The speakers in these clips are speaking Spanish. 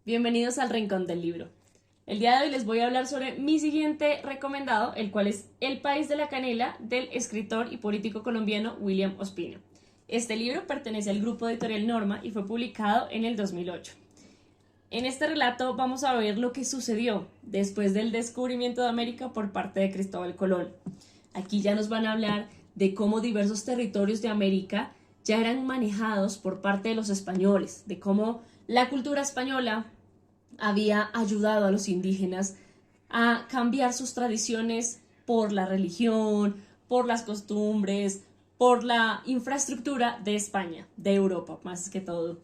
Bienvenidos al Rincón del Libro. El día de hoy les voy a hablar sobre mi siguiente recomendado, el cual es El País de la Canela, del escritor y político colombiano William Ospina. Este libro pertenece al grupo editorial Norma y fue publicado en el 2008. En este relato vamos a ver lo que sucedió después del descubrimiento de América por parte de Cristóbal Colón. Aquí ya nos van a hablar de cómo diversos territorios de América ya eran manejados por parte de los españoles, de cómo la cultura española había ayudado a los indígenas a cambiar sus tradiciones por la religión, por las costumbres, por la infraestructura de España, de Europa, más que todo.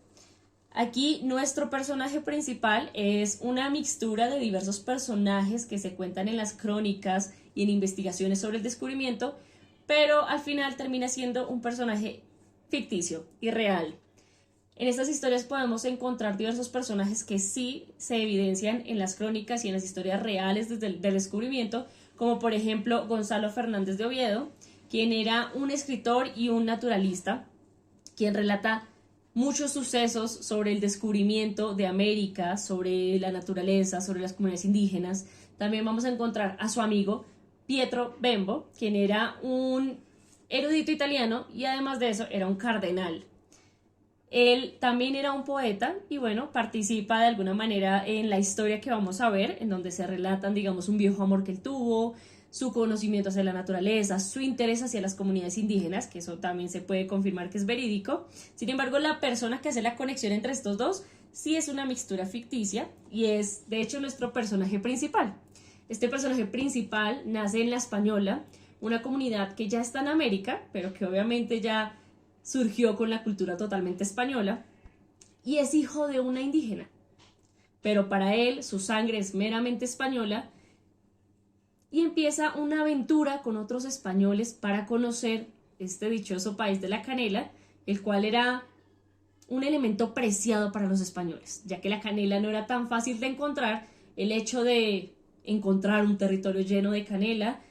Aquí nuestro personaje principal es una mixtura de diversos personajes que se cuentan en las crónicas y en investigaciones sobre el descubrimiento, pero al final termina siendo un personaje ficticio y real. En estas historias podemos encontrar diversos personajes que sí se evidencian en las crónicas y en las historias reales del descubrimiento, como por ejemplo Gonzalo Fernández de Oviedo, quien era un escritor y un naturalista, quien relata muchos sucesos sobre el descubrimiento de América, sobre la naturaleza, sobre las comunidades indígenas. También vamos a encontrar a su amigo Pietro Bembo, quien era un erudito italiano y además de eso era un cardenal. Él también era un poeta y bueno, participa de alguna manera en la historia que vamos a ver, en donde se relatan, digamos, un viejo amor que él tuvo, su conocimiento hacia la naturaleza, su interés hacia las comunidades indígenas, que eso también se puede confirmar que es verídico. Sin embargo, la persona que hace la conexión entre estos dos sí es una mixtura ficticia y es, de hecho, nuestro personaje principal. Este personaje principal nace en La Española, una comunidad que ya está en América, pero que obviamente ya surgió con la cultura totalmente española, y es hijo de una indígena. Pero para él su sangre es meramente española y empieza una aventura con otros españoles para conocer este dichoso país de la canela, el cual era un elemento preciado para los españoles, ya que la canela no era tan fácil de encontrar. El hecho de encontrar un territorio lleno de canela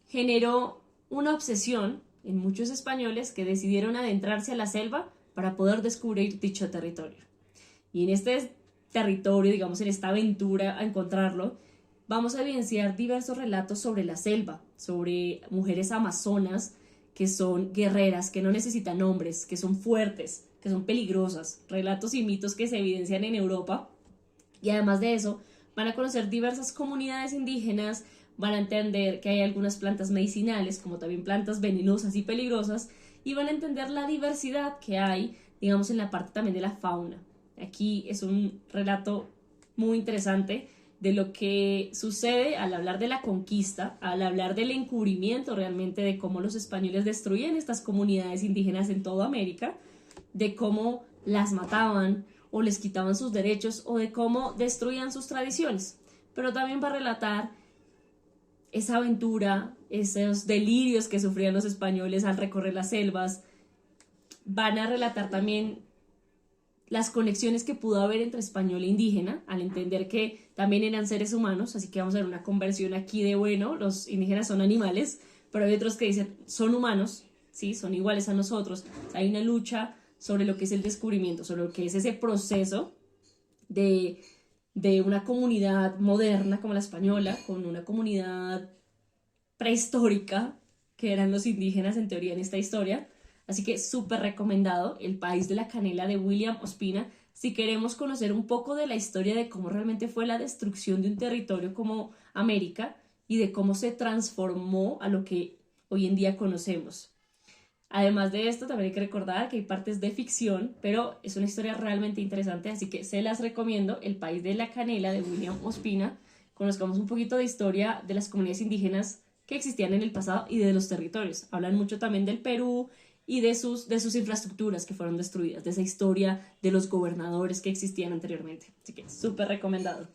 generó una obsesión en muchos españoles que decidieron adentrarse a la selva para poder descubrir dicho territorio. Y en este territorio, digamos, en esta aventura a encontrarlo, vamos a evidenciar diversos relatos sobre la selva, sobre mujeres amazonas que son guerreras, que no necesitan hombres, que son fuertes, que son peligrosas, relatos y mitos que se evidencian en Europa. Y además de eso, van a conocer diversas comunidades indígenas, van a entender que hay algunas plantas medicinales, como también plantas venenosas y peligrosas, y van a entender la diversidad que hay, digamos, en la parte también de la fauna. Aquí es un relato muy interesante de lo que sucede al hablar de la conquista, al hablar del encubrimiento realmente de cómo los españoles destruían estas comunidades indígenas en toda América, de cómo las mataban o les quitaban sus derechos o de cómo destruían sus tradiciones. Pero también va a relatar esa aventura, esos delirios que sufrían los españoles al recorrer las selvas. Van a relatar también las conexiones que pudo haber entre español e indígena, al entender que también eran seres humanos, así que vamos a ver una conversión aquí de, bueno, los indígenas son animales, pero hay otros que dicen, son humanos, ¿sí? Son iguales a nosotros. Hay una lucha sobre lo que es el descubrimiento, sobre lo que es ese proceso de una comunidad moderna como la española, con una comunidad prehistórica, que eran los indígenas en teoría en esta historia. Así que súper recomendado El País de la Canela de William Ospina, si queremos conocer un poco de la historia de cómo realmente fue la destrucción de un territorio como América y de cómo se transformó a lo que hoy en día conocemos. Además de esto, también hay que recordar que hay partes de ficción, pero es una historia realmente interesante, así que se las recomiendo. El País de la Canela de William Ospina. Conozcamos un poquito de historia de las comunidades indígenas que existían en el pasado y de los territorios. Hablan mucho también del Perú y de sus infraestructuras que fueron destruidas, de esa historia de los gobernadores que existían anteriormente. Así que súper recomendado.